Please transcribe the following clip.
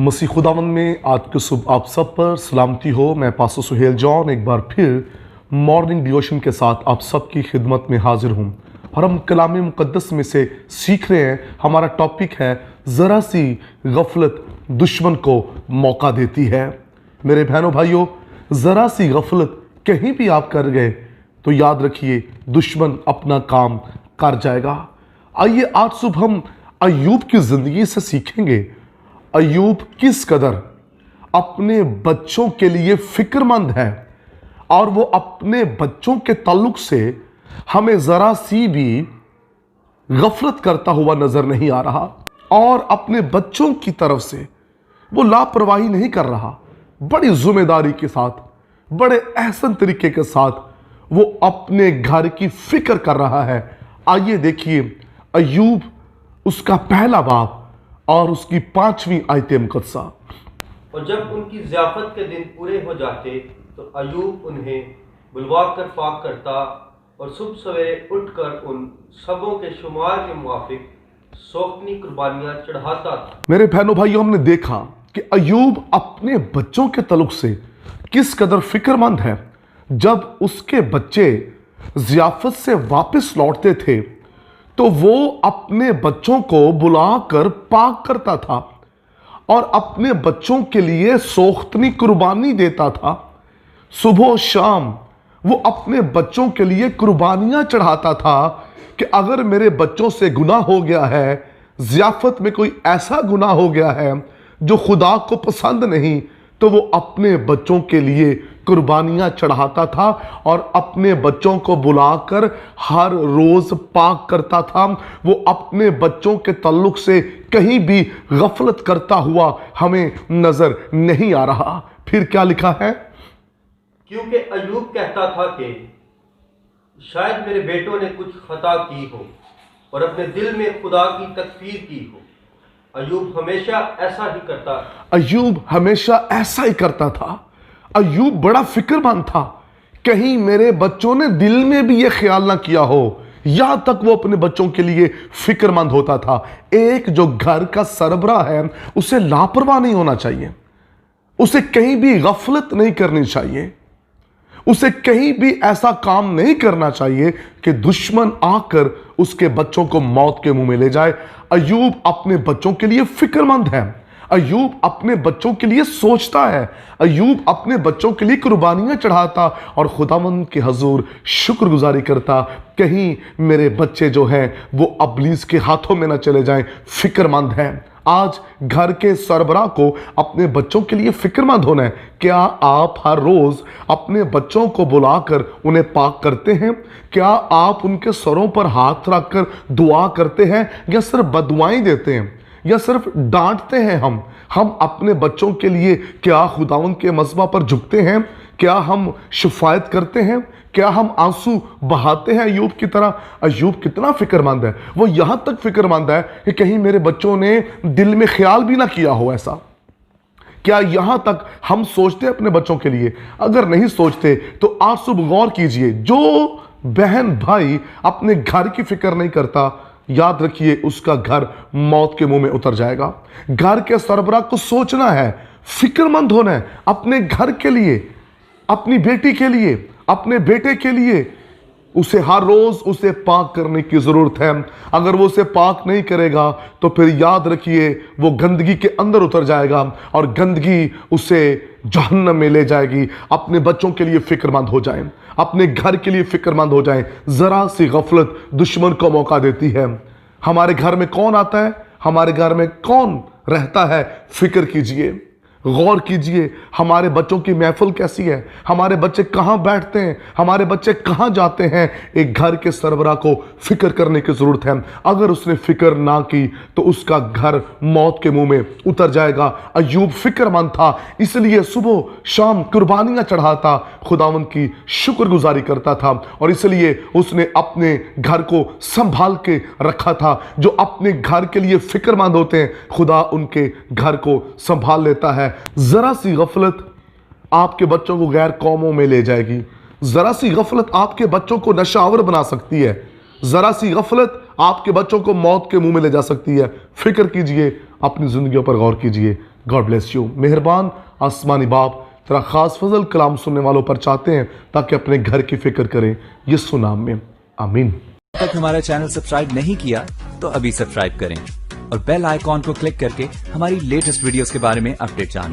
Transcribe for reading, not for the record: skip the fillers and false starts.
मसीह खुदावंद में आज के सुबह आप सब पर सलामती हो। मैं पास्टर सुहेल जॉन एक बार फिर मॉर्निंग डिवोशन के साथ आप सबकी खिदमत में हाजिर हूँ और हम कलाम मुक़द्दस में से सीख रहे हैं। हमारा टॉपिक है ज़रा सी गफलत दुश्मन को मौका देती है। मेरे बहनों भाइयों, ज़रा सी गफलत कहीं भी आप कर गए तो याद रखिए दुश्मन अपना काम कर जाएगा। आइए आज सुबह हम अय्यूब की ज़िंदगी से सीखेंगे अय्यूब किस कदर अपने बच्चों के लिए फिक्रमंद है और वो अपने बच्चों के ताल्लुक से हमें ज़रा सी भी गफलत करता हुआ नज़र नहीं आ रहा और अपने बच्चों की तरफ से वो लापरवाही नहीं कर रहा। बड़ी जिम्मेदारी के साथ, बड़े एहसन तरीके के साथ वो अपने घर की फिक्र कर रहा है। आइए देखिए अय्यूब उसका पहला बाब और उसकी 5वीं आयत मुक़द्दसा। और जब उनकी ज़ियाफ़त के दिन पूरे हो जाते तो अय्यूब उन्हें बुलवाकर पाक करता और सुबह सवेरे उठकर उन सबों के शुमार के मुआफिक सोखनी कुर्बानियां चढ़ाता था। मेरे बहनों भाइयों, हमने देखा कि अय्यूब अपने बच्चों के तल्लुक से किस कदर फिक्रमंद है। जब उसके बच्चे ज़ियाफ़त से वापस लौटते थे तो वो अपने बच्चों को बुलाकर पाक करता था और अपने बच्चों के लिए सोख्तनी कुर्बानी देता था। सुबह शाम वो अपने बच्चों के लिए कुर्बानियां चढ़ाता था कि अगर मेरे बच्चों से गुनाह हो गया है, ज़ियाफ़त में कोई ऐसा गुनाह हो गया है जो खुदा को पसंद नहीं, तो वो अपने बच्चों के लिए कुर्बानियां चढ़ाता था और अपने बच्चों को बुलाकर हर रोज़ पाक करता था। वो अपने बच्चों के ताल्लुक से कहीं भी गफलत करता हुआ हमें नज़र नहीं आ रहा। फिर क्या लिखा है? क्योंकि अय्यूब कहता था कि शायद मेरे बेटों ने कुछ खता की हो और अपने दिल में खुदा की तकफीर की हो। अय्यूब हमेशा ऐसा ही करता। अय्यूब हमेशा ऐसा ही करता था। अय्यूब बड़ा फिक्रमंद था, कहीं मेरे बच्चों ने दिल में भी ये ख्याल ना किया हो। यहां तक वो अपने बच्चों के लिए फिक्रमंद होता था। एक जो घर का सरबराह है उसे लापरवाह नहीं होना चाहिए, उसे कहीं भी गफलत नहीं करनी चाहिए, उसे कहीं भी ऐसा काम नहीं करना चाहिए कि दुश्मन आकर उसके बच्चों को मौत के मुंह में ले जाए। अय्यूब अपने बच्चों के लिए फिक्रमंद है। अय्यूब अपने बच्चों के लिए सोचता है। अय्यूब अपने बच्चों के लिए कुर्बानियां चढ़ाता और खुदावंद के हजूर शुक्रगुजारी करता, कहीं मेरे बच्चे जो हैं वो अबलीस के हाथों में ना चले जाएं। फिक्रमंद है। आज घर के सरबराह को अपने बच्चों के लिए फिक्रमंद होना है। क्या आप हर रोज अपने बच्चों को बुलाकर उन्हें पाक करते हैं? क्या आप उनके सरों पर हाथ रखकर दुआ करते हैं या सिर्फ बदुआएं देते हैं या सिर्फ डांटते हैं? हम अपने बच्चों के लिए क्या खुदावंद के मज़बा पर झुकते हैं? क्या हम शिफायत करते हैं? क्या हम आंसू बहाते हैं अय्यूब की तरह? अय्यूब कितना फिक्रमंद है। वो यहां तक फिक्रमंद है कि कहीं मेरे बच्चों ने दिल में ख्याल भी ना किया हो ऐसा। क्या यहां तक हम सोचते अपने बच्चों के लिए? अगर नहीं सोचते तो आज सुबह गौर कीजिए, जो बहन भाई अपने घर की फिक्र नहीं करता, याद रखिए उसका घर मौत के मुंह में उतर जाएगा। घर के सरबराह को सोचना है, फिक्रमंद होना है अपने घर के लिए, अपनी बेटी के लिए, अपने बेटे के लिए। उसे हर रोज उसे पाक करने की जरूरत है। अगर वो उसे पाक नहीं करेगा तो फिर याद रखिए वो गंदगी के अंदर उतर जाएगा और गंदगी उसे जहन्नम में ले जाएगी। अपने बच्चों के लिए फिक्रमंद हो जाएं, अपने घर के लिए फिक्रमंद हो जाएं। जरा सी गफलत दुश्मन को मौका देती है। हमारे घर में कौन आता है, हमारे घर में कौन रहता है, फिक्र कीजिए, गौर कीजिए हमारे बच्चों की महफिल कैसी है, हमारे बच्चे कहाँ बैठते हैं, हमारे बच्चे कहाँ जाते हैं। एक घर के सरबराह को फिक्र करने की जरूरत है। अगर उसने फिक्र ना की तो उसका घर मौत के मुंह में उतर जाएगा। अय्यूब फिक्रमंद था, इसलिए सुबह शाम कुर्बानियां चढ़ाता, खुदावंद की शुक्रगुजारी करता था और इसलिए उसने अपने घर को संभाल के रखा था। जो अपने घर के लिए फिक्रमंद होते हैं खुदा उनके घर को संभाल लेता है। जरा सी गफलत आपके बच्चों को गैर कौमों में ले जाएगी। जरा सी गफलत आपके बच्चों को नशावर बना सकती है। जरा सी गफलत आपके बच्चों को मौत के मुंह में ले जा सकती है। फिक्र कीजिए, अपनी जिंदगियों पर गौर कीजिए। God bless you. मेहरबान आसमानी बाप, तेरा खास फजल कलाम सुनने वालों पर चाहते हैं ताकि अपने घर की फिक्र करें, यीशु नाम में, आमीन। अब तक हमारा चैनल सब्सक्राइब नहीं किया तो अभी सब्सक्राइब करें और बेल आइकॉन को क्लिक करके हमारी लेटेस्ट वीडियोस के बारे में अपडेट जानें।